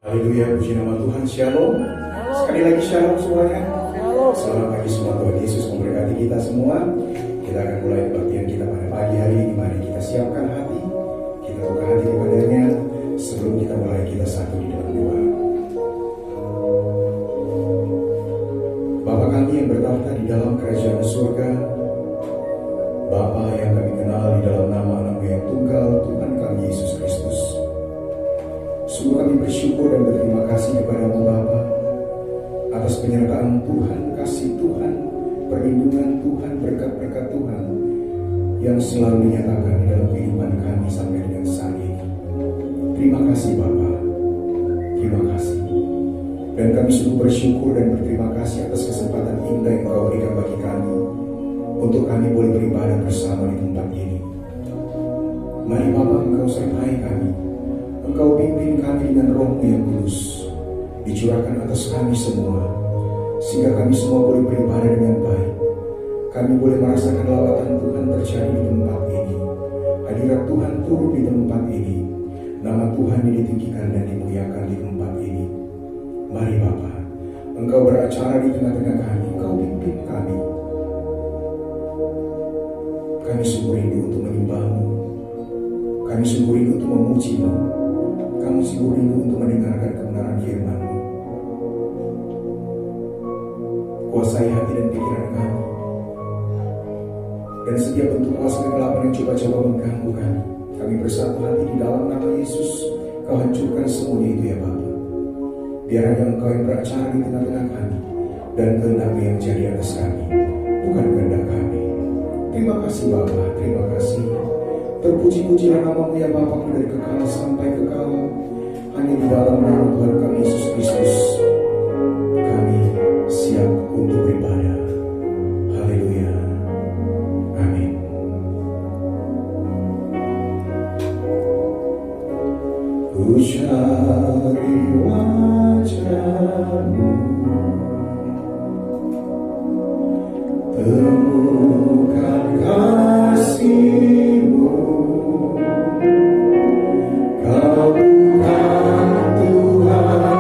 Haleluya, puji nama Tuhan. Shalom. Sekali lagi shalom semuanya. Selamat pagi semua. Tuhan Yesus memberkati kita semua. Kita akan mulai kebaktian kita pada pagi hari ini. Mari kita siapkan hati, kita buka hati kepadanya. Sebelum kita mulai, kita satu di dalam doa. Bapa kami yang bertahta di dalam kerajaan surga, Bapa yang kami kenal di dalam nama Anakmu yang tunggal, Tuhan kami Yesus Kristus. Sungguh kami bersyukur dan berterima kasih kepada-Mu Bapa atas penyertaan Tuhan, kasih Tuhan, perlindungan Tuhan, berkat-berkat Tuhan yang selalu dinyatakan di dalam kehidupan kami sampai dengan saat ini. Terima kasih Bapa, terima kasih. Dan kami sungguh bersyukur dan berterima kasih atas kesempatan indah yang Kau berikan bagi kami untuk kami boleh beribadah bersama di tempat ini. Mari Bapa, Engkau sertai kami, Engkau pimpin kami dengan Roh-Mu yang kudus, dicurahkan atas kami semua, sehingga kami semua boleh beribadah dengan baik. Kami boleh merasakan lawatan Tuhan terjadi di tempat ini, hadirat Tuhan turun di tempat ini, nama Tuhan ditinggikan dan dimuliakan di tempat ini. Mari Bapa, Engkau beracara di tengah-tengah kami, Engkau pimpin kami. Kami sungguh rindu untuk menyembah-Mu, kami sungguh rindu untuk memuji-Mu, kami sungguh rindu untuk mendengarkan kebenaran firman-Mu. Kuasai hati dan pikiran kami, dan setiap bentuk kuasa kegelapan yang coba-coba mengganggu kami, kami bersatu hati di dalam nama Yesus. Kau hancurkan semuanya itu ya Bapa. Biar hanya Engkau yang beracara di tengah-tengah kami, dan kehendak-Mu yang jadi atas kami, bukan kehendak kami. Terima kasih Bapa, terima kasih. Terpuji-pujilah nama-Mu ya Bapa, dari kekal sampai kekal. Hanya di dalam nama Tuhan kami Yesus Kristus kami siap untuk beribadah. Haleluya, amin. Ku cari wajah-Mu, temukan kasih-Mu, Kau bukan Tuhan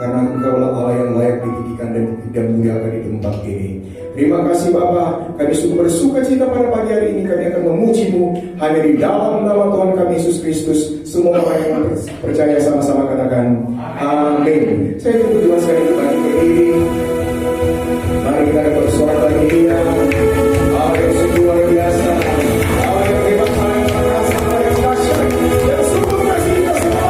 karena Engkaulah Allah yang layak ditinggikan dan dimuliakan di tempat ini. Terima kasih Bapa, kami sungguh bersuka cita pada pagi hari ini. Kami akan memuji-Mu hanya di dalam nama Tuhan kami Yesus Kristus. Semua orang yang percaya sama-sama katakan amin. Saya tunggu Tuhan sekali lagi berdiri. Mari kita dapat bersorak bagi Dia. Allah yang sungguh luar biasa, Allah yang hebat, Allah yang perkasa, Allah yang dahsyat. Dan sungguh kasih kita semua.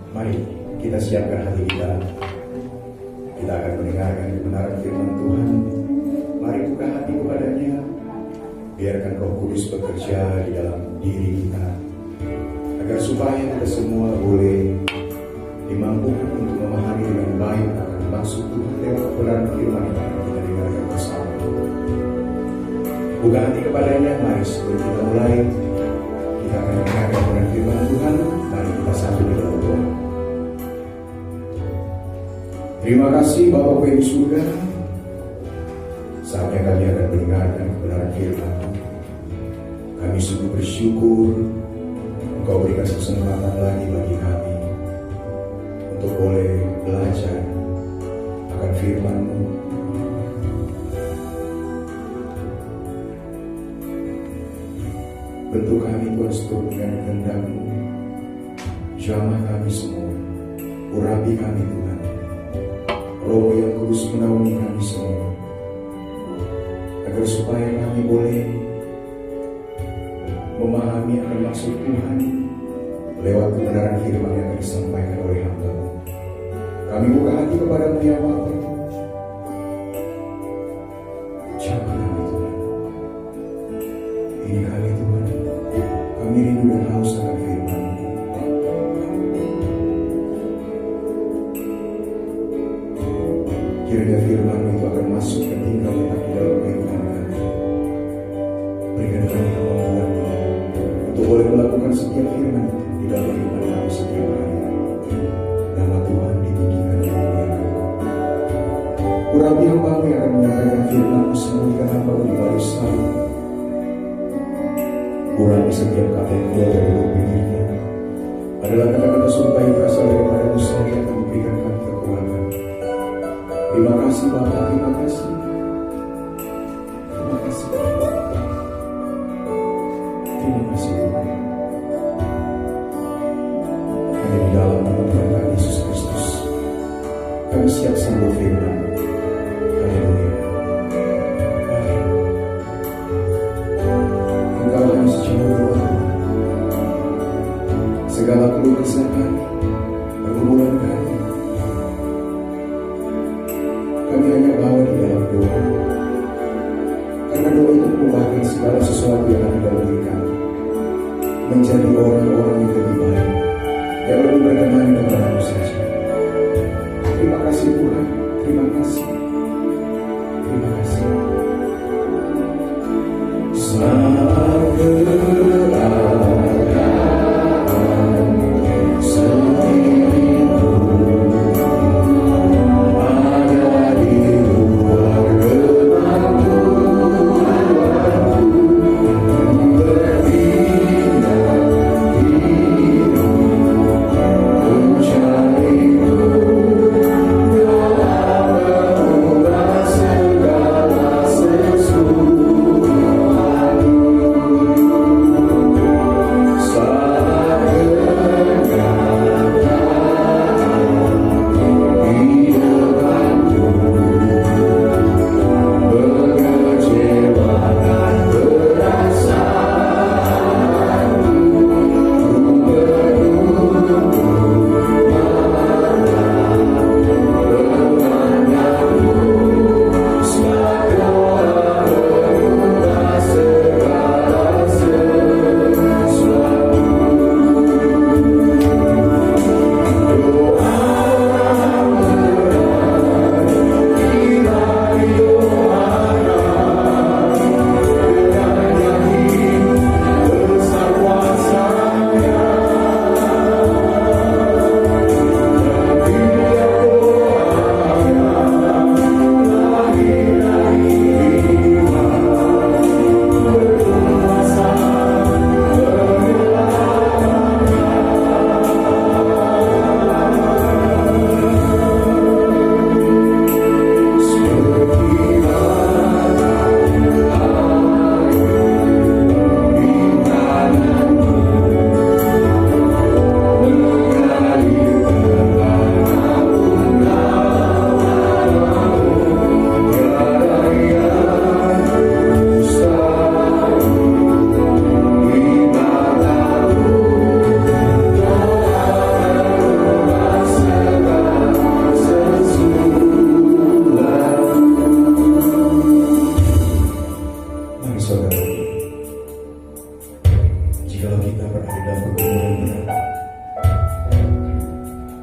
Mari kita siapkan hati kita. Kita akan mendengarkan kebenaran firman Tuhan. Mari buka hati kepadanya. Biarkan Roh Kudus bekerja di dalam diri kita, agar supaya kita semua boleh dimampukan untuk memahami dengan baik akan maksud Tuhan lewat kebenaran firman yang akan kita dengarkan bersama. Buka hati kepadanya. Mari sebelum kita mulai, kita akan mendengarkan kebenaran firman Tuhan. Mari kita satu di dalam doa. Terima kasih Bapa di surga. Saatnya kami akan mendengarkan kebenaran firman. Kami sungguh bersyukur Engkau berikan kesempatan lagi bagi kami untuk boleh belajar akan firman-Mu. Bentuk kami Tuhan seturut dengan kehendak-Mu. jamah kami semua, urapi kami Tuhan. Roh yang kudus menaungi kami semua, agar supaya kami boleh memahami akan maksud Tuhan lewat kebenaran firman yang disampaikan oleh hamba-Mu. Kami buka hati kepada-Mu ya Bapa. Jamah kami Tuhan. Ini kami Tuhan. Kami rindu dan haus akan firman-Mu. Kiranya firman-Mu itu akan masuk dan tinggal tetap di dalam kehidupan kami. Berikan kami kemampuan untuk boleh melakukan setiap firman itu di dalam kehidupan kami setiap hari. Nama Tuhan ditinggikan dan dimuliakan. Urapi hamba-Mu yang akan menyampaikan firman-Mu, sembunyikan hamba-Mu di balik salib. Urapi setiap kata yang keluar dari mulut bibirnya adalah kata-kata sumpah yang berasal daripada-Mu sendiri yang akan memberikan kami kekuatan. Terima kasih Bapa, terima kasih. Terima kasih Bapa. Terima kasih Tuhan. Hanya di dalam nama Tuhan kami Yesus Kristus kami siap sambut firman. Haleluya. Engkau hanya sejauh doa. Segala keluh kesah kami, pergumulan kami, kami hanya bawa di dalam doa. Karena doa itu mengubahkan segala sesuatu yang ada dalam diri kami menjadi orang-orang yang lebih baik, yang lebih berkenan kepadamu saja. Terima kasih Tuhan, terima kasih, terima kasih. Saat keadaan sendiriku ada di luar kemampuanku, berpindah hidup mencarimu. Doa mengubah segala sesuatu.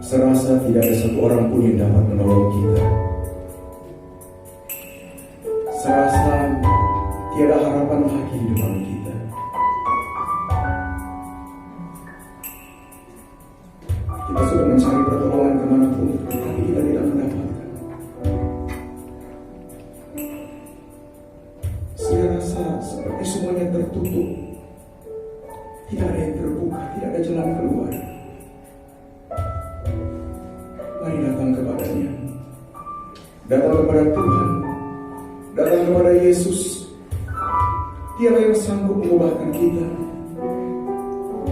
Serasa tidak ada satu orang pun yang dapat menolong kita. Serasa tiada harapan lagi di depan kita. Kita sudah mencari pertolongan kemanapun, tetapi kita tidak mendapatkan. Saya rasa seperti semuanya tertutup. Tidak ada yang terbuka, tidak ada jalan keluar. Mari datang kepadanya. Datang kepada Tuhan. Datang kepada Yesus. Dialah yang sanggup mengubahkan kita.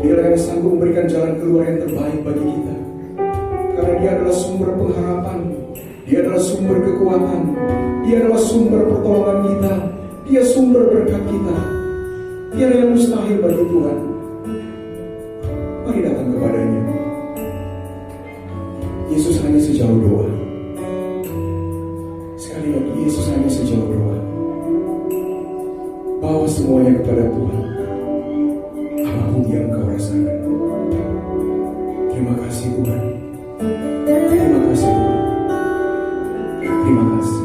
Dialah yang sanggup memberikan jalan keluar yang terbaik bagi kita. Karena Dia adalah sumber pengharapan, Dia adalah sumber kekuatan, Dia adalah sumber pertolongan kita, Dia sumber berkat kita. Dia adalah yang mustahil bagi Tuhan. Mari datang kepadanya. Yesus hanya sejauh doa. Sekali lagi, Yesus hanya sejauh doa. Bawa semuanya kepada Tuhan. Apapun yang kau rasakan. Terima kasih Tuhan. Terima kasih Tuhan. Terima kasih.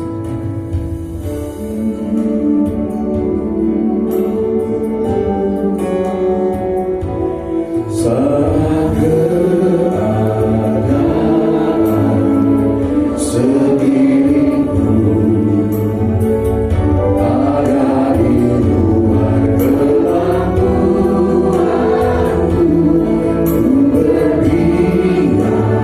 Saat keadaan sekeliling ada di luar kemampuanku, ku berdiam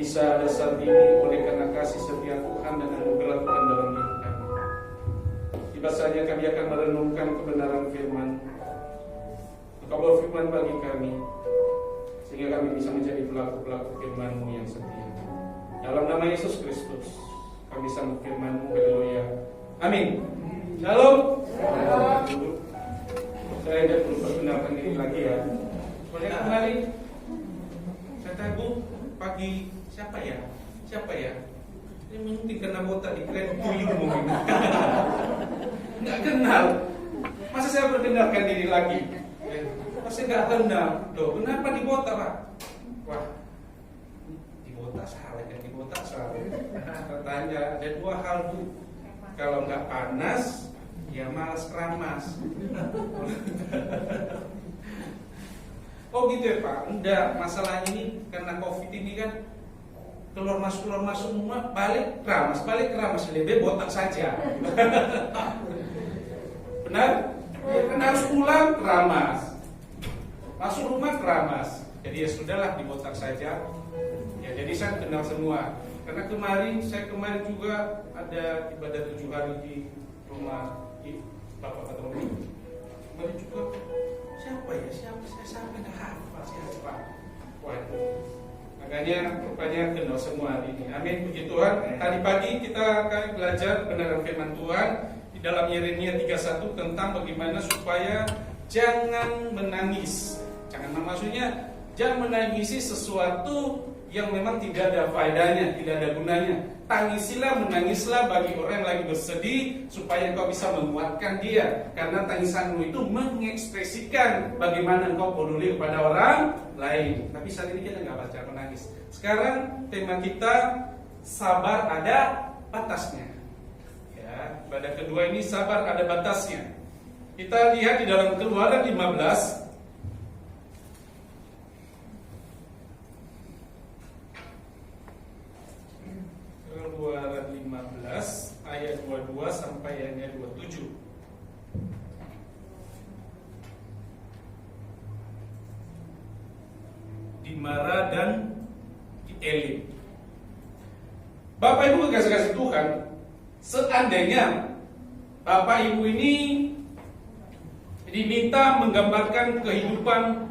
bisa ada saat ini oleh karena kasih setia Tuhan dan anugerah Tuhan dalam hidup kami. Tiba saja kami akan merenungkan kebenaran firman. Engkau berfirman bagi kami, sehingga kami bisa menjadi pelaku-pelaku firman-Mu yang setia. Dalam nama Yesus Kristus, kami sambut firman-Mu. Haleluya. Amin. Shalom. Saya tidak perlu perkenalkan diri lagi ya. Soalnya kemarin kata Bu, pagi siapa ya? Ini mungkin kena botak di keren tuyul mungkin. Nggak kenal. Masa saya perkenalkan diri lagi? Masih nggak kenal. Loh, kenapa dibotak Pak? Wah, dibotak salah kan? Dibotak salah. Katanya ada dua hal Bu. Kalau nggak panas, ya malas keramas. Oh gitu ya Pak. Enggak, masalah ini karena COVID ini kan keluar masuk semua, balik keramas. Lebih botak saja. Benar? Ya, kan harus pulang keramas, masuk rumah keramas. Jadi ya sudahlah, dibotak saja. Ya jadi saya kenal semua. Karena saya kemarin juga ada ibadah 7 hari di rumah Bapak ketemu. Kemarin juga siapa saya sampai nggak hafal siapa. Waduh, makanya rupanya kenal semua hari ini. Amin, puji Tuhan. Tadi pagi kita akan belajar kebenaran firman Tuhan di dalam Yeremia 31 tentang bagaimana supaya jangan menangis. Maksudnya jangan menangisi sesuatu yang memang tidak ada faedahnya, tidak ada gunanya. Menangislah bagi orang yang lagi bersedih, supaya engkau bisa menguatkan dia. Karena tangisanmu itu mengekspresikan bagaimana engkau peduli kepada orang lain. Tapi saat ini kita nggak baca menangis. Sekarang tema kita, sabar ada batasnya. Ya, pada kedua ini sabar ada batasnya. Kita lihat di dalam Keluaran 15. Keluaran 15 ayat 22 sampai ayat 27. Dimarah dan dielim. Bapak Ibu kasih Tuhan, seandainya Bapak Ibu ini diminta menggambarkan kehidupan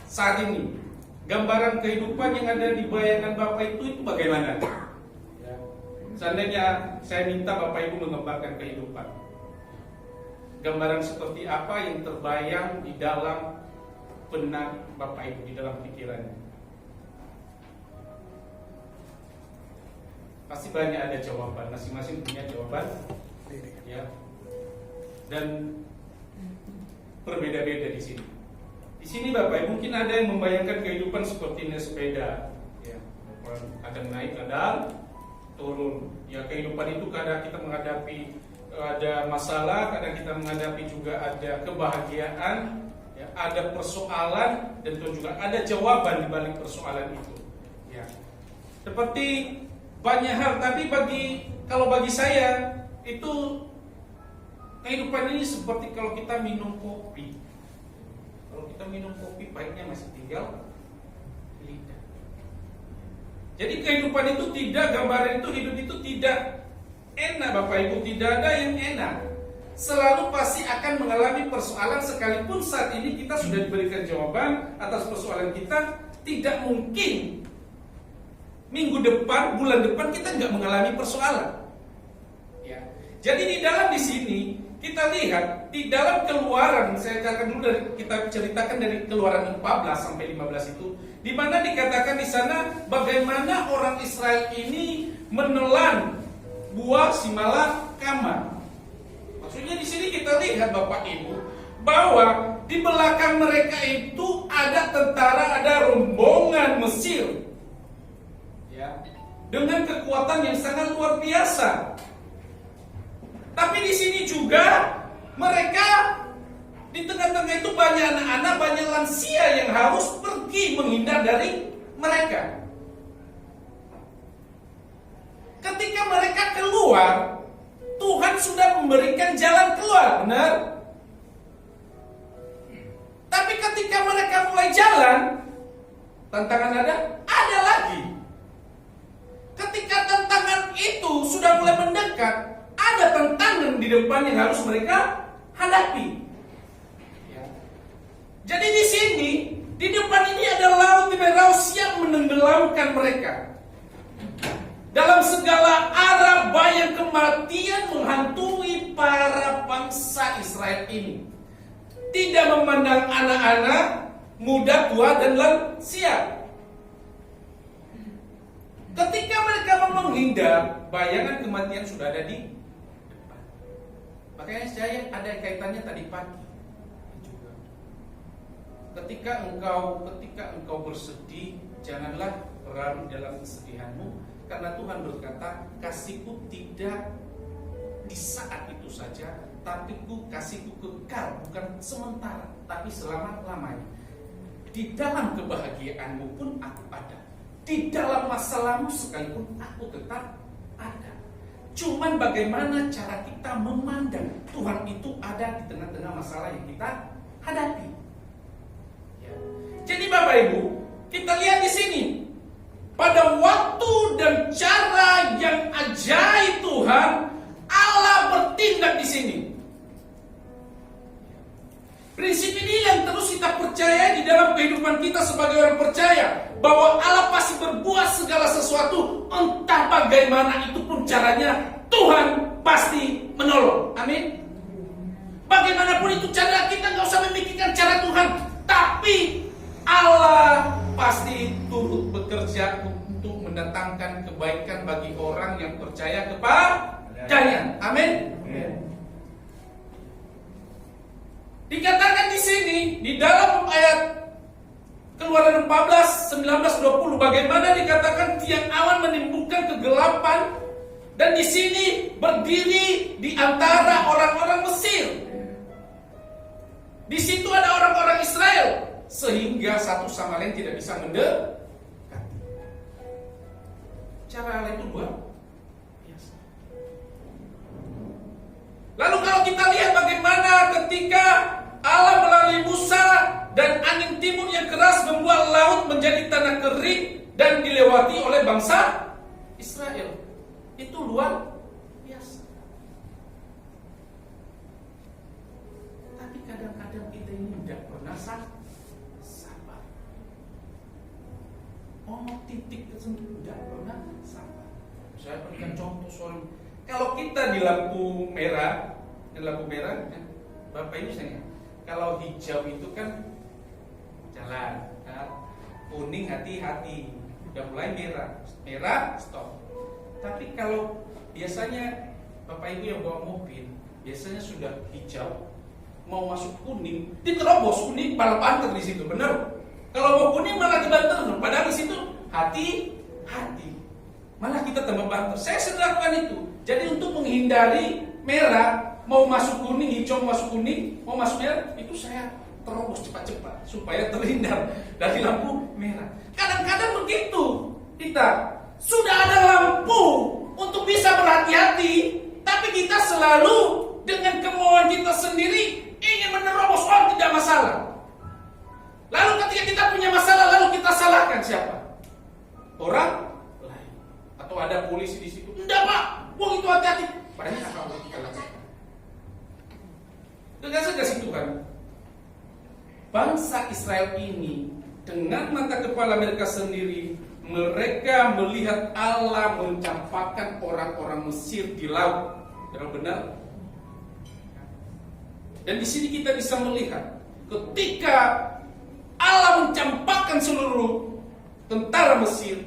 saat ini, gambaran kehidupan yang ada di bayangan Bapak itu bagaimana? Ya. Seandainya saya minta Bapak Ibu menggambarkan kehidupan, gambaran seperti apa yang terbayang di dalam benak Bapak Ibu, di dalam pikirannya? Pasti banyak ada jawaban, masing-masing punya jawaban, ya. Dan berbeda-beda di sini. Di sini Bapak Ibu mungkin ada yang membayangkan kehidupan seperti naik sepeda, ya, kadang naik, kadang turun. Ya, kehidupan itu kadang kita menghadapi ada masalah, kadang kita menghadapi juga ada kebahagiaan, ya, ada persoalan, dan juga ada jawaban di balik persoalan itu. Ya, seperti banyak hal. Tapi kalau bagi saya itu kehidupan ini seperti kalau kita minum kopi. Kalau kita minum kopi, pahitnya masih tinggal lidah. Jadi kehidupan itu tidak, gambaran itu, hidup itu tidak enak Bapak Ibu, tidak ada yang enak. Selalu pasti akan mengalami persoalan, sekalipun saat ini kita sudah diberikan jawaban atas persoalan kita. Tidak mungkin minggu depan, bulan depan kita nggak mengalami persoalan. Ya. Jadi di sini kita lihat di dalam Keluaran, saya katakan dulu kita ceritakan dari Keluaran 14 sampai 15 itu, di mana dikatakan di sana bagaimana orang Israel ini menelan buah simalakama. Maksudnya di sini kita lihat Bapak Ibu bahwa di belakang mereka itu ada tentara, ada rombongan Mesir, ya, dengan kekuatan yang sangat luar biasa. Tapi di sini juga mereka di tengah-tengah itu banyak anak-anak, banyak lansia yang harus pergi menghindar dari mereka. Ketika mereka keluar, Tuhan sudah memberikan jalan keluar, benar? Tapi ketika mereka mulai jalan, tantangan ada lagi. Ketika tantangan itu sudah mulai mendekat, ada tantangan di depan yang harus mereka hadapi. Ya. Jadi di sini, di depan ini ada laut Tiberias yang menenggelamkan mereka. Dalam segala arah bayang kematian menghantui para bangsa Israel ini. Tidak memandang anak-anak, muda, tua, dan lansia. Ketika mereka menghindar, bayangan kematian sudah ada di depan. Makanya saya ada kaitannya tadi pagi juga. Ketika engkau bersedih, janganlah larut dalam kesedihanmu, karena Tuhan berkata, kasihku tidak di saat itu saja, tapi kasihku kekal, bukan sementara, tapi selama-lamanya. Di dalam kebahagiaanmu pun aku ada, di dalam masalahmu sekalipun aku tetap ada. Cuman bagaimana cara kita memandang Tuhan itu ada di tengah-tengah masalah yang kita hadapi. Ya. Jadi Bapak Ibu, kita lihat di sini, pada waktu dan cara yang ajaib Tuhan, Allah bertindak di sini. Prinsip ini yang terus kita percaya di dalam kehidupan kita sebagai orang percaya, bahwa Allah pasti berbuat segala sesuatu, entah bagaimana itu pun caranya, Tuhan pasti menolong. Amin. Bagaimanapun itu cara, kita nggak usah memikirkan cara Tuhan, tapi Allah pasti turut bekerja untuk mendatangkan kebaikan bagi orang yang percaya kepadanya. Amin. Dikatakan di sini, di dalam ayat Keluaran 14, 19, 20, bagaimana dikatakan tiang awan menimbulkan kegelapan, dan di sini berdiri di antara orang-orang Mesir. Di situ ada orang-orang Israel, sehingga satu sama lain tidak bisa mendekat. Cara Allah itu luar biasa. Lalu kalau kita lihat bagaimana ketika Allah melalui Musa dan angin timur yang keras membuat laut menjadi tanah kering dan dilewati oleh bangsa Israel. Itu luar biasa. Tapi kadang-kadang kita ini tidak pernah sabar. Titik tertentu tidak pernah sabar. Saya berikan contoh soal, kalau kita di lampu merah, Bapak Ibu saya, kalau hijau itu kan jalan, kuning hati-hati, udah mulai merah stop. Tapi kalau biasanya Bapak Ibu yang bawa mobil, biasanya sudah hijau, mau masuk kuning, diterobos kuning, malah banter di situ, benar? Kalau mau kuning malah dibanter, padahal di situ hati-hati, malah kita tambah banter. Saya sudah lakukan itu. Jadi untuk menghindari merah, mau masuk kuning, hijau masuk kuning, mau masuk merah, itu saya terobos cepat-cepat supaya terhindar dari lampu merah. Kadang-kadang begitu, kita sudah ada lampu untuk bisa berhati-hati, tapi kita selalu dengan kemauan kita sendiri ingin menerobos. Tidak masalah. Lalu ketika kita punya masalah, lalu kita salahkan siapa? Orang lain. Atau ada polisi di situ. Enggak Pak, itu hati-hati. Padahal apa yang kita lakukan? Tegas-tegas itu kan. Bangsa Israel ini dengan mata kepala mereka sendiri, mereka melihat Allah mencampakkan orang-orang Mesir di laut. Benar-benar. Dan di sini kita bisa melihat ketika Allah mencampakkan seluruh tentara Mesir,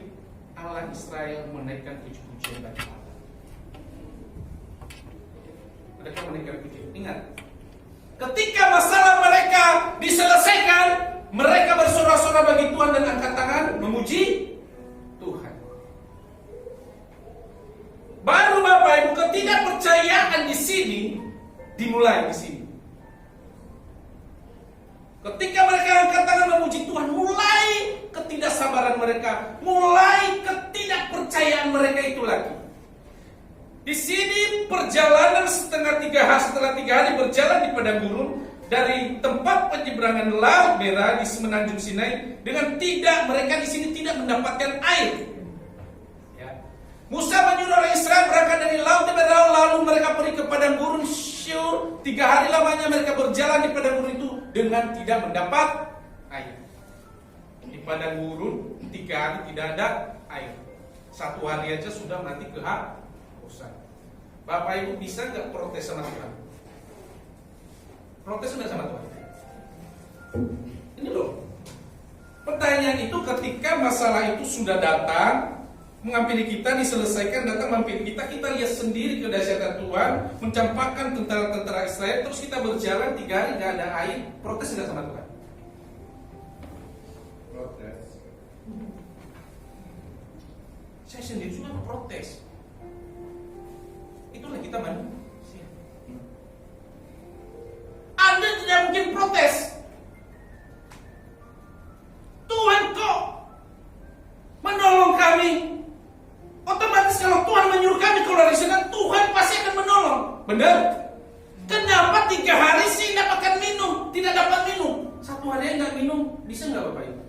Allah Israel menaikkan puji-pujian bagi Allah. Mereka menaikkan puji-pujian. Ingat, ketika masalah mereka diselesaikan, mereka bersorak-sorak bagi Tuhan dan angkat tangan memuji Tuhan. Baru Bapak Ibu, ketidakpercayaan di sini dimulai di sini. Ketika mereka angkat tangan memuji Tuhan, mulai ketidaksabaran mereka, mulai ketidakpercayaan mereka itu lagi. Di sini perjalanan setelah 3 hari berjalan di padang gurun, dari tempat penyeberangan Laut Merah di semenanjung Sinai dengan mereka di sini tidak mendapatkan air. Ya. Musa menyuruh orang Israel berangkat dari Laut Merah, lalu mereka pergi ke padang gurun Syur. 3 hari lamanya mereka berjalan di padang gurun itu dengan tidak mendapat air. Di padang gurun 3 hari tidak ada air. 1 hari aja sudah mati kehausan. Bapak Ibu bisa nggak protes sama Tuhan? Protes nggak sama Tuhan? Ini loh. Pertanyaan itu ketika masalah itu sudah datang, menghampiri kita, diselesaikan, datang menghampiri kita, kita lihat sendiri kedahsyatan Tuhan, mencampakkan tentara-tentara Israel, terus kita berjalan 3 hari nggak ada air, protes nggak sama Tuhan? Protes. Saya sendiri juga protes. Itulah kita manusia. Anda tidak mungkin protes. Tuhan kok menolong kami. Otomatis kalau Tuhan menyuruh kami keluar dari sana, Tuhan pasti akan menolong. Benar? Kenapa 3 hari sih dapatkan minum, tidak dapat minum? 1 hari nggak minum, bisa nggak Bapak Ibu?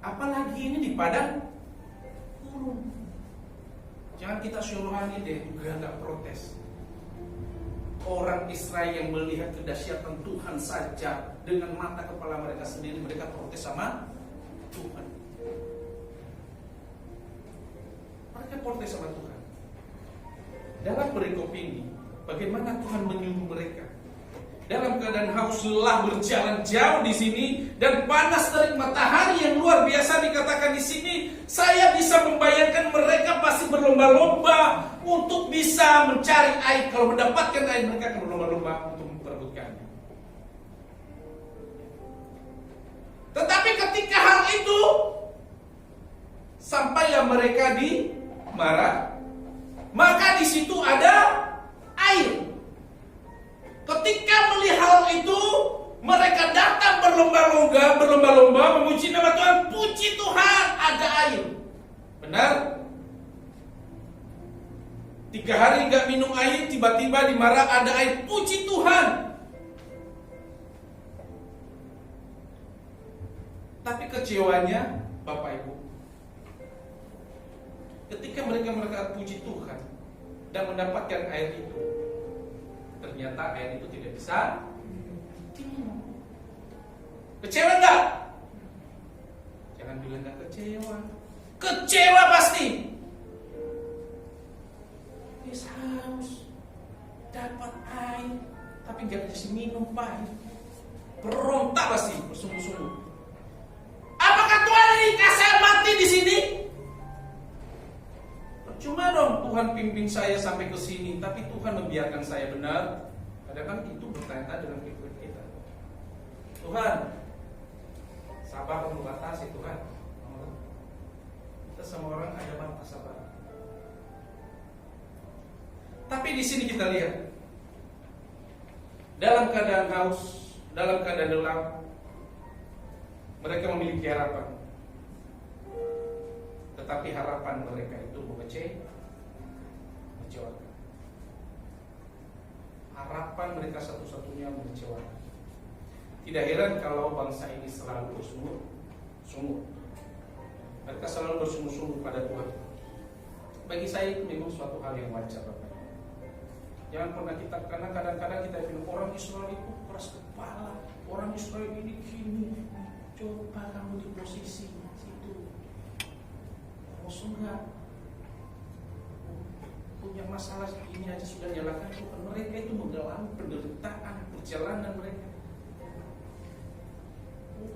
Apalagi ini di padang gurun. Jangan kita syuruhani deh, juga nggak protes. Orang Israel yang melihat kedahsyatan Tuhan saja dengan mata kepala mereka sendiri, mereka protes sama Tuhan. Mereka protes sama Tuhan. Dalam perikop ini, bagaimana Tuhan menyuruh mereka? Dalam keadaan haus lelah berjalan jauh di sini dan panas terik matahari yang luar biasa dikatakan di sini, saya bisa membayangkan mereka pasti berlomba-lomba untuk bisa mencari air. Kalau mendapatkan air, mereka akan berlomba-lomba untuk memperebutkannya. Tetapi ketika hal itu sampailah mereka di Mara, maka di situ ada air. Ketika melihat hal itu, mereka datang berlomba-lomba memuji nama Tuhan. Puji Tuhan, ada air. Benar? 3 hari nggak minum air, tiba-tiba di Mara ada air. Puji Tuhan. Tapi kecewanya, Bapak Ibu, ketika mereka puji Tuhan dan mendapatkan air itu, ternyata air itu tidak bisa diminum. Kecewa enggak? Jangan bilang enggak kecewa. Kecewa pasti. Haus, dapat air, tapi enggak bisa minum Pak. Berontak pasti, bersungguh-sungguh. Apakah Tuhan ini kasih mati di sini? Cuma dong Tuhan pimpin saya sampai ke sini, tapi Tuhan membiarkan saya. Benar? Kadang-kadang itu bertanya dengan kehidupan kita. Tuhan, sabar perlu batas ya Tuhan. Kita semua orang ada batas sabar. Tapi di sini kita lihat, dalam keadaan haus, dalam keadaan lelah, mereka memiliki harapan. Tetapi harapan mereka itu mengecewakan. Harapan mereka satu-satunya mengecewakan. Tidak heran kalau bangsa ini selalu bersungguh-sungguh. Mereka selalu bersungguh-sungguh pada Tuhan. Bagi saya itu memang suatu hal yang wajar, Bapak. Jangan pernah kita, karena kadang-kadang kita bilang orang Israel itu keras kepala, orang Israel ini gini. Coba kamu di posisi situ. Enggak punya masalah ini aja sudah nyalakan Tuhan. Mereka itu mengalami penderitaan perjalanan mereka.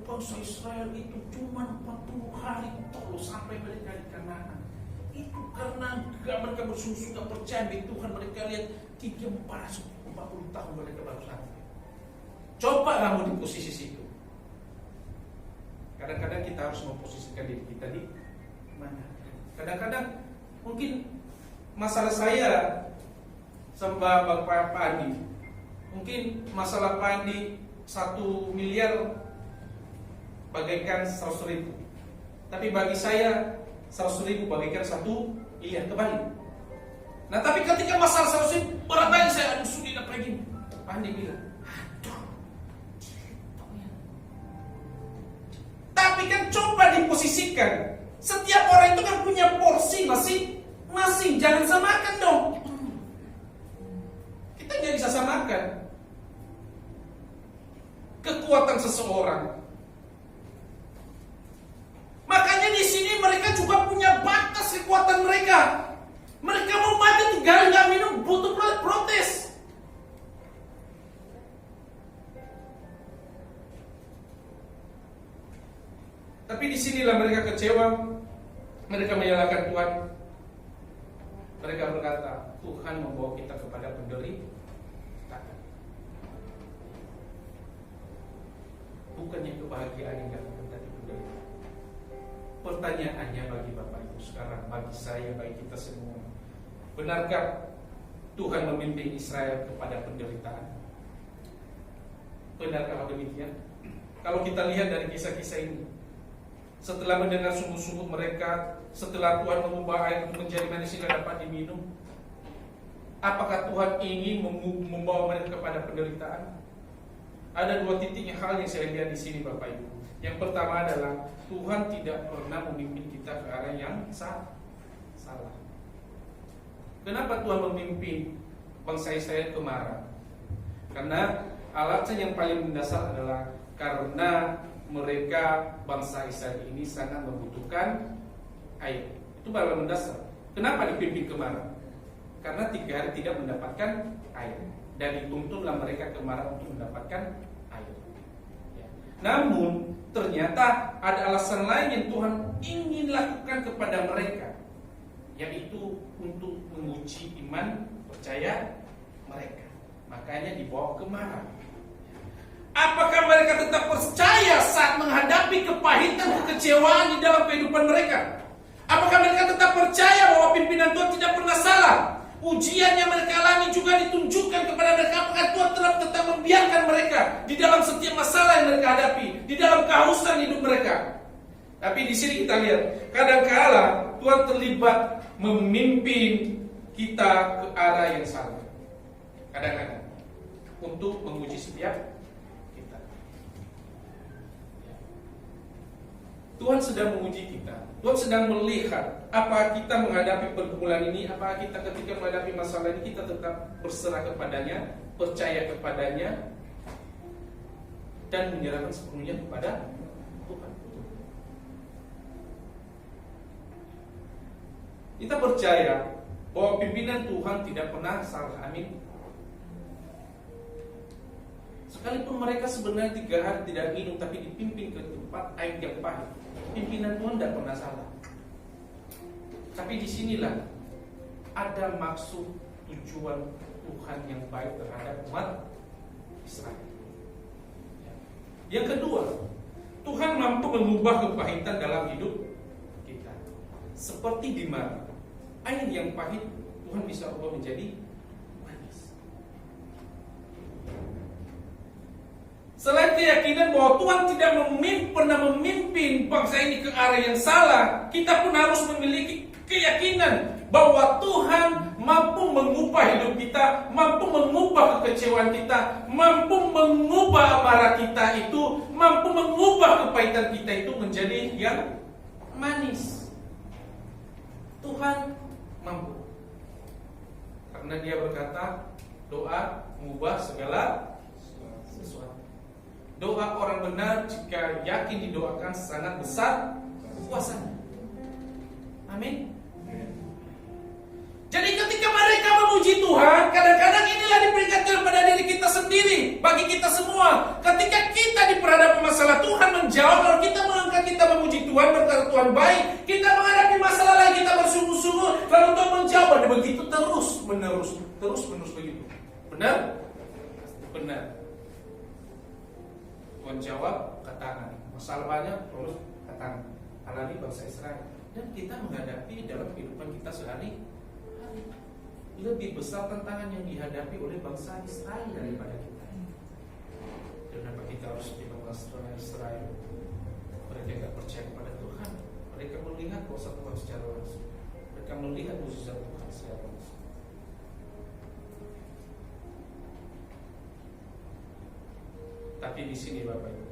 Bangsa Israel itu cuma 40 hari kalau sampai mereka di Kanaan. Itu karena mereka bersungguh gak percaya di Tuhan. Mereka lihat 40 tahun mereka baru sampai. Coba kamu di posisi situ. Kadang-kadang kita harus memposisikan diri kita di mana. Kadang-kadang mungkin masalah saya sama Bapak Andi, mungkin masalah Pak Andi 1 miliar bagaikan 100.000, tapi bagi saya 100.000 bagaikan 1 miliar, kebalik. Nah tapi ketika masalah 100.000 berat banget saya, aduh sudah dapat gini. Pak Andi bilang, Tapi kan coba diposisikan, setiap orang itu kan punya porsi masing-masing. Jangan samakan dong. Kita nggak bisa samakan kekuatan seseorang. Makanya di sini mereka juga punya batas kekuatan mereka. Mereka mau mati 3 hari nggak minum, butuh protes. Tapi disinilah mereka kecewa. Mereka menyalahkan Tuhan. Mereka berkata, Tuhan membawa kita kepada penderitaan. Bukannya kebahagiaan yang datang dari penderitaan. Pertanyaannya bagi Bapak Ibu sekarang, bagi saya, bagi kita semua, benarkah Tuhan memimpin Israel kepada penderitaan? Benarkah demikian? Kalau kita lihat dari kisah-kisah ini, setelah mendengar sungguh-sungguh mereka, setelah Tuhan mengubah air menjadi manis sehingga dapat diminum, apakah Tuhan ingin membawa mereka kepada penderitaan? Ada 2 titik hal yang saya lihat di sini, Bapak Ibu. Yang pertama adalah Tuhan tidak pernah memimpin kita ke arah yang salah. Kenapa Tuhan memimpin bangsa Israel ke Mara? Karena alasan yang paling mendasar adalah karena mereka, bangsa Israel ini sangat membutuhkan air. Itu paling mendasar. Kenapa dipimpin ke Mara? Karena 3 hari tidak mendapatkan air, dan dituntunlah mereka ke Mara untuk mendapatkan air. Namun ternyata ada alasan lain yang Tuhan ingin lakukan kepada mereka, yaitu untuk menguji iman percaya mereka. Makanya dibawa ke Mara. Apakah mereka tetap percaya saat menghadapi kepahitan, kekecewaan di dalam kehidupan mereka? Apakah mereka tetap percaya bahwa pimpinan Tuhan tidak pernah salah? Ujian yang mereka alami juga ditunjukkan kepada mereka. Apakah Tuhan tetap membiarkan mereka di dalam setiap masalah yang mereka hadapi, di dalam kehausan hidup mereka? Tapi di sini kita lihat, kadang-kala Tuhan terlibat memimpin kita ke arah yang salah. Kadang-kadang untuk menguji setiap kita. Tuhan sedang menguji kita. Tuhan sedang melihat apa kita menghadapi pergumulan ini, apa kita ketika menghadapi masalah ini kita tetap berserah kepadanya, percaya kepadanya, dan menyerahkan sepenuhnya kepada Tuhan. Kita percaya bahwa pimpinan Tuhan tidak pernah salah. Amin. Sekalipun mereka sebenarnya 3 hari tidak minum, tapi dipimpin ke tempat air yang pahit, pimpinan Tuhan tidak pernah salah. Tapi disinilah ada maksud tujuan Tuhan yang baik terhadap umat Israel. Yang kedua, Tuhan mampu mengubah kepahitan dalam hidup kita. Seperti di Mara, air yang pahit Tuhan bisa ubah menjadi manis. Selain keyakinan bahwa Tuhan tidak pernah memimpin bangsa ini ke arah yang salah, kita pun harus memiliki keyakinan bahwa Tuhan mampu mengubah hidup kita, mampu mengubah kekecewaan kita, mampu mengubah amarah kita itu, mampu mengubah kepahitan kita itu menjadi yang manis. Tuhan mampu. Karena Dia berkata, doa mengubah segala sesuatu. Doa orang benar jika yakin didoakan sangat besar kuasanya. Amin. Jadi ketika mereka memuji Tuhan, kadang-kadang inilah diperingatkan pada diri kita sendiri, bagi kita semua. Ketika kita diperhadapkan masalah, Tuhan menjawab, lalu kita mengangkat, kita memuji Tuhan, berkata Tuhan baik. Kita menghadapi masalah lagi, kita bersungguh-sungguh, lalu Tuhan menjawab. Dan begitu terus menerus begitu. Benar? Benar. Tuhan jawab, katakan. Masalah banyak, terus katakan. Alami bangsa Israel. Dan kita menghadapi dalam kehidupan kita sehari-hari lebih besar tantangan yang dihadapi oleh bangsa Israel daripada kita. Kenapa kita harus seperti bangsa Israel? Mereka tidak percaya kepada Tuhan. Mereka melihat kuasa Tuhan secara langsung. Mereka melihat mukjizat Tuhan secara langsung. Tapi di sini Bapak Ibu,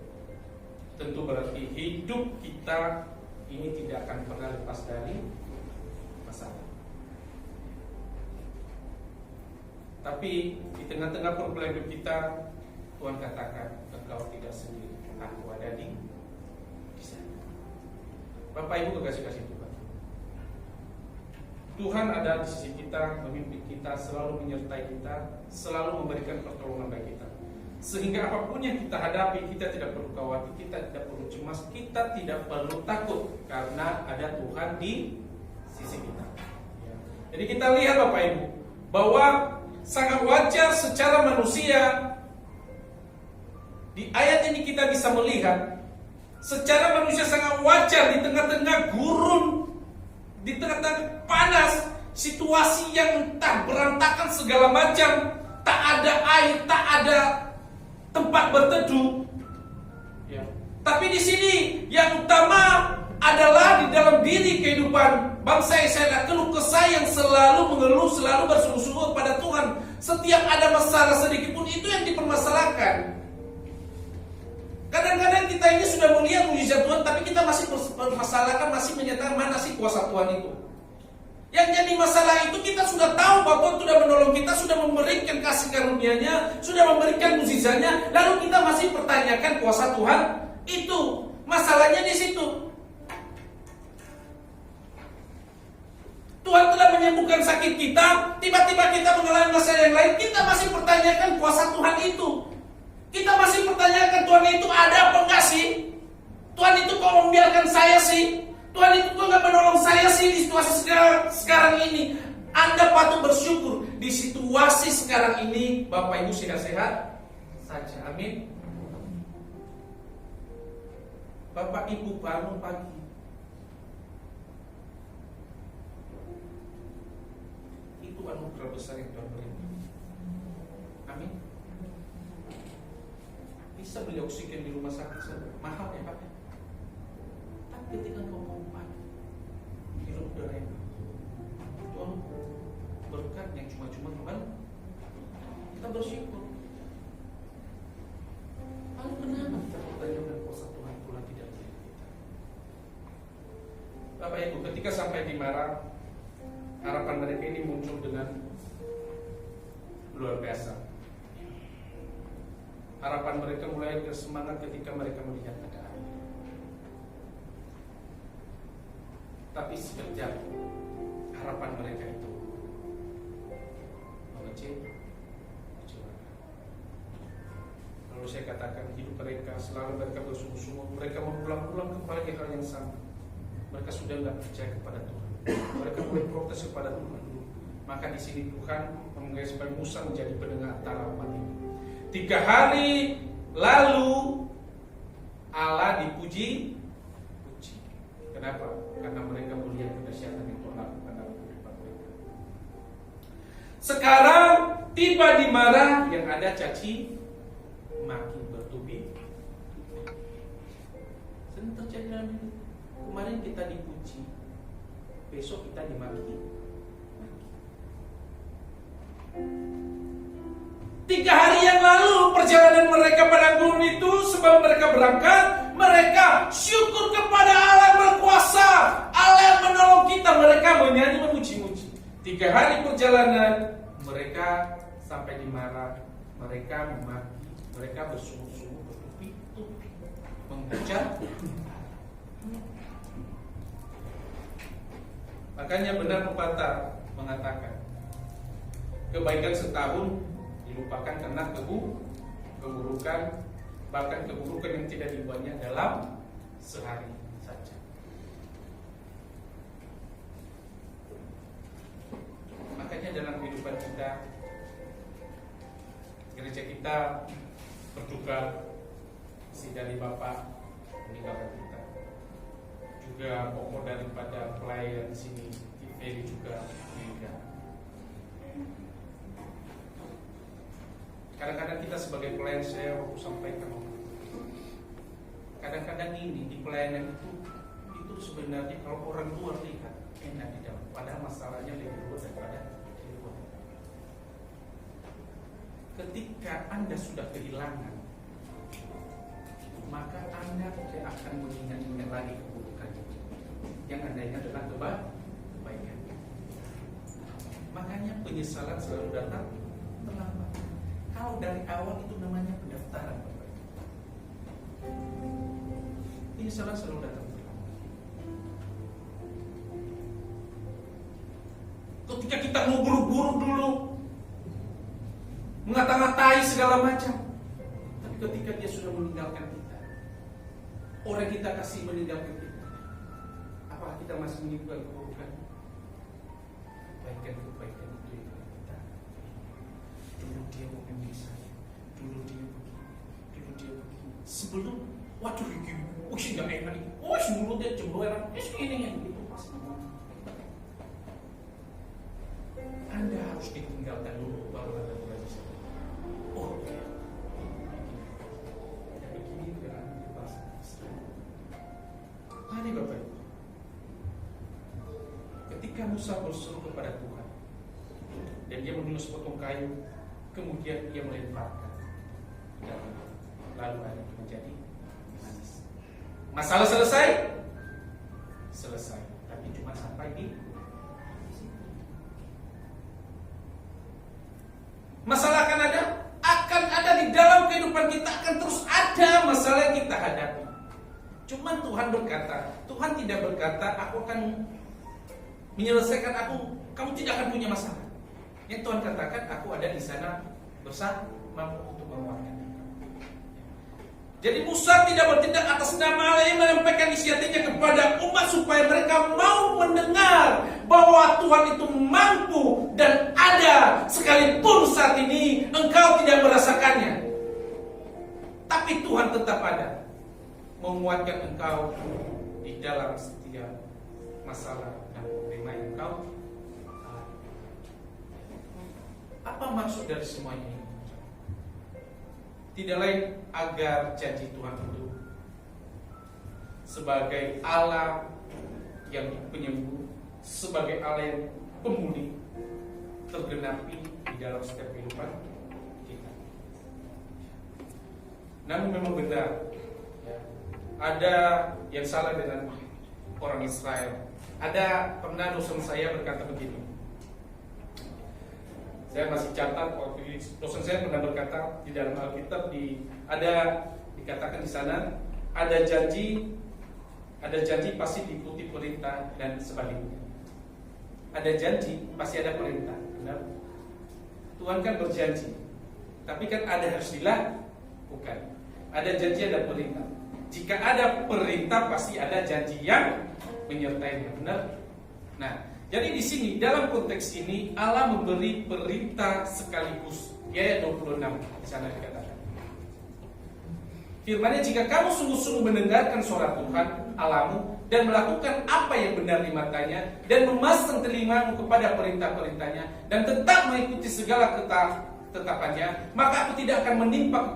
tentu berarti hidup kita ini tidak akan pernah lepas dari masalah. Tapi di tengah-tengah problem hidup kita, Tuhan katakan, engkau tidak sendiri, aku ada di sana. Bapak Ibu kekasih-kasih Tuhan, Tuhan ada di sisi kita, memimpin kita, selalu menyertai kita, selalu memberikan pertolongan bagi kita. Sehingga apapun yang kita hadapi, kita tidak perlu khawatir, kita tidak perlu cemas, kita tidak perlu takut, karena ada Tuhan di sisi kita. Jadi kita lihat Bapak Ibu, bahwa sangat wajar secara manusia. Di ayat ini kita bisa melihat secara manusia sangat wajar di tengah-tengah gurun, di tengah-tengah panas, situasi yang entah berantakan segala macam, tak ada air, tak ada tempat berteduh. Ya. Tapi di sini yang utama adalah di dalam diri kehidupan bangsa Israel, keluh kesah yang selalu mengeluh, selalu bersungguh-sungguh pada Tuhan. Setiap ada masalah sedikit pun itu yang dipermasalahkan. Kadang-kadang kita ini sudah melihat mujizat Tuhan, tapi kita masih bermasalahkan, masih menyatakan mana sih kuasa Tuhan itu. Yang jadi masalah itu kita sudah tahu bahwa Tuhan sudah menolong kita, sudah memberikan kasih karunia-Nya, sudah memberikan mujizatnya, lalu kita masih pertanyakan kuasa Tuhan itu. Masalahnya di situ. Tuhan telah menyembuhkan sakit kita, tiba-tiba kita mengalami masalah yang lain, kita masih pertanyakan kuasa Tuhan itu. Kita masih pertanyakan, Tuhan itu ada apa enggak sih? Tuhan itu kok membiarkan saya sih? Tuhan itu kok enggak menolong saya sih di situasi sekarang ini? Anda patut bersyukur di situasi sekarang ini Bapak Ibu sehat-sehat saja. Amin. Bapak Ibu bangun pagi, itu anugerah besar yang Tuhan beri. Amin. Bisa beli oksigen di rumah sakit, mahal ya Pak. Tapi ketika kau pompa, hirup udara yang Tuhan berkat yang cuma-cuma Tuhan, kita bersyukur. Lalu kenapa kita pertanyakan kuasa Tuhan pula tidak diri kita? Bapak Ibu, ketika sampai di Marah, harapan mereka ini muncul dengan luar biasa. Harapan mereka mulai bersemangat ketika mereka melihat ada air. Tapi sekejap harapan mereka itu mengecewakan. Lalu saya katakan hidup mereka selalu mereka bersungguh-sungguh, mereka mengulang-ulang kembali hal yang sama. Mereka sudah tidak percaya kepada Tuhan. Mereka mulai protes kepada Tuhan dulu. Maka di sini Tuhan memanggil supaya Musa menjadi pendengar antara umat ini. 3 hari lalu Allah dipuji. Kenapa? Karena mereka melihat kedahsyatan yang Tuhan lakukan dalam kehidupan mereka. Sekarang tiba di Marah yang ada caci maki bertubi. Sering terjadi dalam hidup. Kemarin kita dipuji, besok kita dimaki. 3 hari yang lalu perjalanan mereka pada gurun itu, sebelum mereka berangkat, mereka syukur kepada Allah yang berkuasa, Allah yang menolong kita. Mereka menyanyi memuji-muji. 3 hari perjalanan mereka sampai di Marah, mereka memaki, mereka bersungguh-sungguh bertubi-tubi menghujat. Makanya benar pepatah mengatakan, kebaikan setahun dilupakan karena keburukan, bahkan keburukan yang tidak dibanyak dalam sehari saja. Makanya dalam kehidupan kita, gereja kita berduka si dari Bapak meninggalkan kita. Juga pokok daripada pelayan di sini, Feli juga meninggal. Kadang-kadang kita sebagai pelayan, saya waktu sampaikan, kadang-kadang ini di pelayanan itu sebenarnya kalau orang luar lihat enak di dalam, padahal masalahnya lebih luas daripada di luar. Ketika Anda sudah kehilangan maka Anda tidak akan mengingat-ingat lagi keburukan. Yang Anda ingat adalah kebaikan. Makanya penyesalan selalu datang terlambat. Kalau dari awal itu namanya pendaftaran, Bapak. Penyesalan selalu datang terlambat. Ketika kita mau buru-buru dulu, mengata-ngatai segala macam, tapi ketika dia sudah meninggalkan kita, orang kita kasih meninggalkan kita, apakah kita masih menimbulkan keburukan? Kebaikan itu yang kita. Dulu dia mau memilih saya, dulu dia begini. Sebelum, waduh ini, nggak enak ini, dulu dia cemburuan, ini yang gitu pasti. Anda harus ditinggalkan dulu baru Anda mulai bisa. Oh, ya. Yang begini juga Anda dibahas. Mari Bapak Ibu. Ketika Musa berseru kepada Tuhan dan dia mengambil sepotong kayu, kemudian dia melemparkan dan lalu air menjadi manis. Masalah selesai? Selesai, tapi cuma sampai di masalah akan ada di dalam kehidupan kita, akan terus ada masalah yang kita hadapi. Cuman Tuhan berkata, Tuhan tidak berkata aku akan menyelesaikan kamu tidak akan punya masalah. Yang Tuhan katakan, aku ada di sana bersama untuk menguatkan. Jadi Musa tidak bertindak atas nama Allah yang menyampaikan isi hatinya kepada umat supaya mereka mau mendengar bahwa Tuhan itu mampu dan ada sekalipun saat ini engkau tidak merasakannya. Tapi Tuhan tetap ada menguatkan engkau di dalam setiap masalah dan problema yang engkau alami. Apa maksud dari semua ini? Tidak lain agar janji Tuhan itu sebagai Allah yang penyembuh, sebagai Allah yang pemulih, tergenapi di dalam setiap kehidupan kita. Namun memang benar, ya, ada yang salah dengan orang Israel. Pernah dosen saya berkata begini. Saya masih catat waktu dosen saya pernah berkata di dalam Alkitab dikatakan di sana ada janji pasti diikuti perintah dan sebaliknya. Ada janji pasti ada perintah, benar? Tuhan kan berjanji, tapi kan ada harus dilakukan. Ada janji, ada perintah. Jika ada perintah pasti ada janji yang menyertainya, benar? Nah, jadi di sini dalam konteks ini Allah memberi perintah sekaligus. Ayat 26 di sana dikatakan. Firman-Nya, jika kamu sungguh-sungguh mendengarkan suara Tuhan Allahmu dan melakukan apa yang benar di matanya dan memasang telingamu kepada perintah-perintahnya dan tetap mengikuti segala ketetapannya, maka aku tidak akan menimpa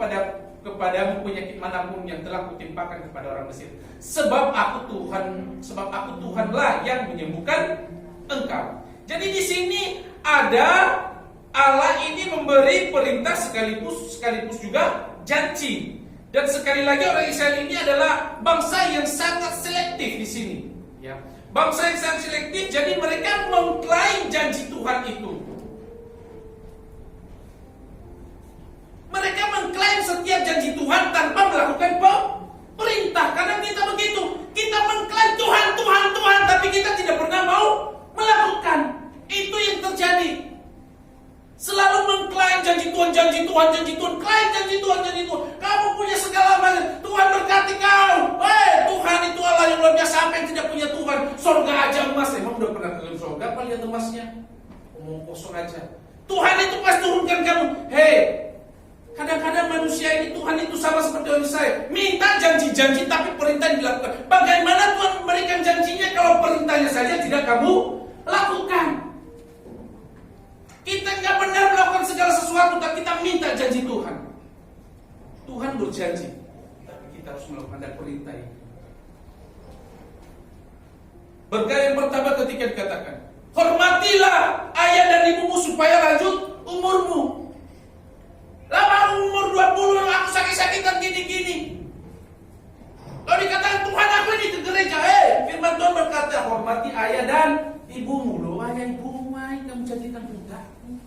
kepadamu penyakit manapun yang telah kutimpakan kepada orang Mesir. Sebab aku Tuhanlah yang menyembuhkan engkau. Jadi di sini ada Allah ini memberi perintah sekaligus juga janji. Dan sekali lagi orang Israel ini adalah bangsa yang sangat selektif di sini. Ya, bangsa yang sangat selektif. Jadi mereka mengklaim janji Tuhan itu. Mereka mengklaim setiap janji Tuhan tanpa melakukan perintah. Karena kita begitu, kita mengklaim Tuhan, tapi kita tidak pernah mau melakukan. Itu yang terjadi. Selalu mengklaim janji Tuhan, klaim janji Tuhan. Kamu punya segala macam. Tuhan berkati kau. Tuhan itu Allah yang luar biasa. Apa yang tidak punya Tuhan? Surga aja emas. Emang udah pernah ke surga? Apa lihat emasnya? Omong kosong aja. Tuhan itu pasti turunkan kamu. Kadang-kadang manusia ini Tuhan itu sama seperti orang Israel. Minta janji-janji tapi perintah dilakukan. Bagaimana Tuhan memberikan janjinya kalau perintahnya saja tidak kamu lakukan? Kita nggak benar melakukan segala sesuatu, tapi kita minta janji Tuhan. Tuhan berjanji, tapi kita harus melakukan dan perintah ini. Berkah yang pertama ketika dikatakan, hormatilah ayah dan ibumu supaya lanjut umurmu. Lama umur 20 aku sakit-sakitan gini-gini. Bukan ibumu loh, ayah ibumu, kamu jadikan budakmu.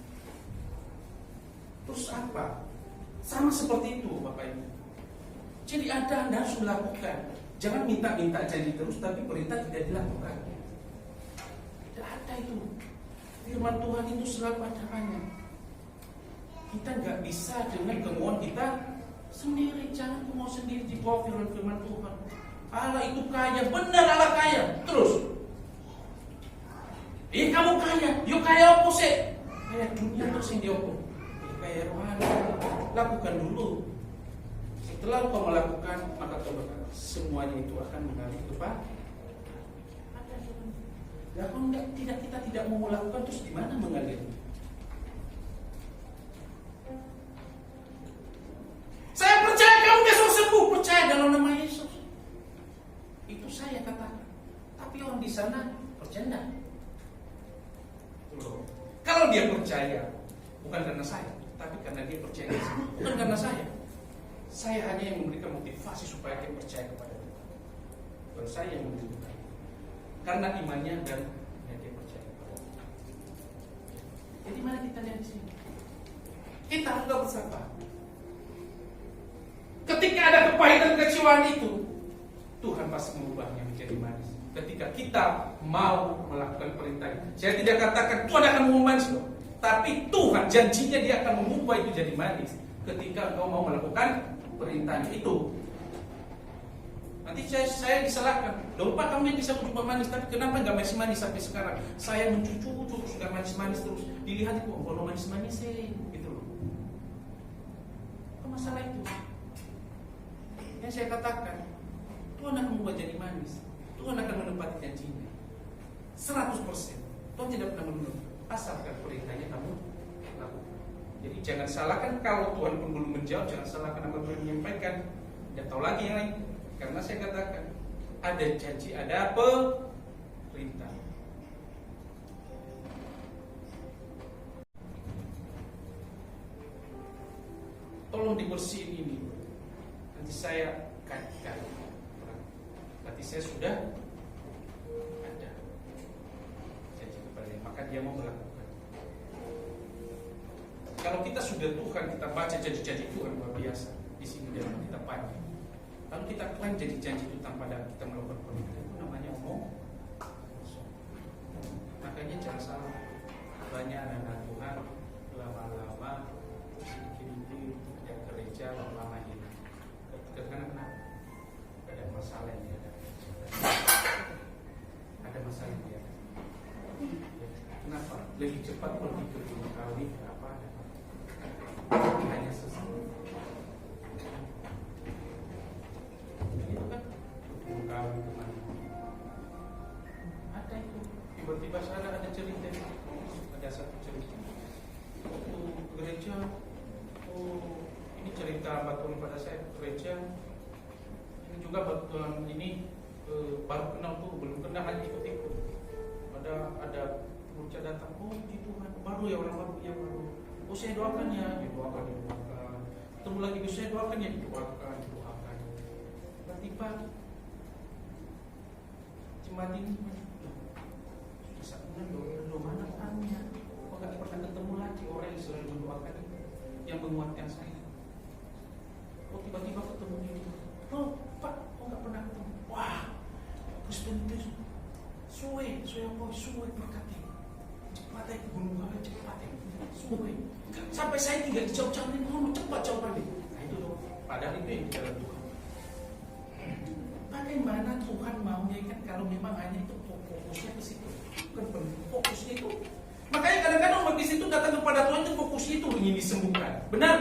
Terus apa? Sama seperti itu Bapak Ibu. Jadi Anda harus melakukan. Jangan minta-minta janji terus tapi perintah tidak dilakukan. Tidak ada itu. Firman Tuhan itu selalu adanya. Kita nggak bisa dengan kemauan kita sendiri. Jangan mau sendiri di bawah firman Tuhan. Allah itu kaya, benar Allah kaya. Terus kamu kaya, yuk kaya apa sih? Kaya dunia terus yang diopo. Kaya rohani. Lakukan dulu. Setelah kau melakukan, maka kau berkata, semuanya itu akan mengalir kepada. Nah, kalau kita tidak mau melakukan, terus di mana mengalir? Saya percaya kamu besok sembuh, percaya dalam nama Yesus. Itu saya katakan. Tapi orang di sana bercanda. Kalau dia percaya, bukan karena saya, tapi karena dia percaya, bukan karena saya. Saya hanya yang memberikan motivasi supaya dia percaya kepada Tuhan. Bukan saya yang memberikan. Karena imannya dan dia percaya kepada Tuhan. Jadi mari kita lihat di sini. Kita harus bersabar. Ketika ada kepahitan kekecewaan itu, Tuhan pasti mengubahnya menjadi manis. Ketika kita mau melakukan perintahnya. Saya tidak katakan Tuhan akan mengubah manis loh. Tapi Tuhan janjinya dia akan mengubah itu jadi manis. Ketika engkau mau melakukan perintahnya itu. Nanti saya disalahkan. Loh Pak, kamu yang bisa mencoba manis, tapi kenapa nggak masih manis sampai sekarang? Saya mencucu terus nggak manis-manis terus. Dilihat itu, kalau manis-manis gitu loh. Apa masalah itu? Yang saya katakan, Tuhan akan membuat jadi manis. Tuhan akan menepati janjinya 100%. Tuhan tidak pernah menunda, asalkan perintahnya kamu lakukan. Jadi jangan salahkan kalau Tuhan pun belum menjawab, jangan salahkan apa Tuhan menyampaikan. Dan tahu lagi yang lain, karena saya katakan ada janji, ada perintah. Tolong dibersihin ini. Nanti saya kaitkan. Berarti saya sudah ada janji kepada dia, maka dia mau melakukan. Kalau kita sudah Tuhan, kita baca janji-janji Tuhan luar biasa. Di sini dalam kita panjang. Kalau kita klaim janji-janji itu tanpa kita melakukan perintah, itu namanya omong. Makanya jangan salah. Banyak anak Tuhan lama-lama sedikit-sedikit tidak gereja, lama-lama ini. Karena kenapa? Ada masalah yang dia ada masalah yang dia kenapa? Lebih cepat pergi ke rumah kawin, apa? Hanya sesuatu. Itu kan rumah kawin kemana? Ada itu. Tiba-tiba ada cerita, ada satu cerita. Waktu gereja, ini cerita batuan pada saya gereja. Ini juga batuan ini baru kenal tuh, belum kenal hanya ikut-ikut. Ada bocah datang, puji Tuhan, baru ya orang baru, yang baru. Saya doakan ya, didoakan. Ketemu lagi, saya doakan ya, didoakan. Tiba-tiba jemaat ini bisa mendoa mana orangnya? Kok nggak pernah ketemu lagi orang yang selalu mendoakan itu, yang menguatkan saya. Tiba-tiba ketemu dia. Pak, kok nggak pernah ketemu? Wah, Kristen itu suwe berkati. Cepat ya ke gunung kawin, cepat ya. Suwe. Sampai saya tidak dijawab-jawabin, ngomong cepat jawabannya. Nah itu loh, padahal itu yang di dalam Tuhan. Bagaimana Tuhan maunya kan kalau memang hanya itu fokusnya ke situ, bukan fokusnya itu. Makanya kadang-kadang umat di situ datang kepada Tuhan itu fokusnya itu ingin disembuhkan. Benar?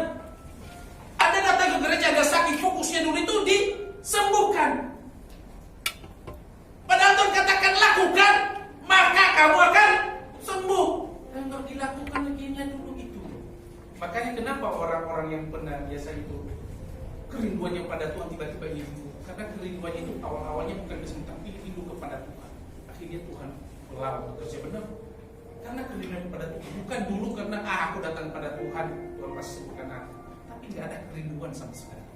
Ada datang ke gereja ada sakit, fokusnya dulu itu disembuhkan. Padahal Tuhan katakan lakukan, maka kamu akan sembuh. Dan kalau dilakukan begini dulu itu. Makanya kenapa orang-orang yang pernah biasa itu kerinduannya pada Tuhan tiba-tiba hidup. Karena kerinduannya itu awal-awalnya bukan kesembuhan, tapi rindu kepada Tuhan. Akhirnya Tuhan melarang bekerja benar. Karena kerinduan kepada Tuhan bukan dulu karena aku datang pada Tuhan pasti sembuhkan aku. Tapi nggak ada kerinduan sama sekali.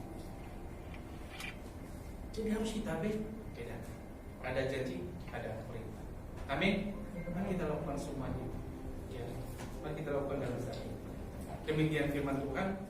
Jadi harus kita beda. Ada janji, ada perintah. Amin. Mari kita lakukan semua itu. Ya, mari kita lakukan dalam saat ini. Demikian firman Tuhan.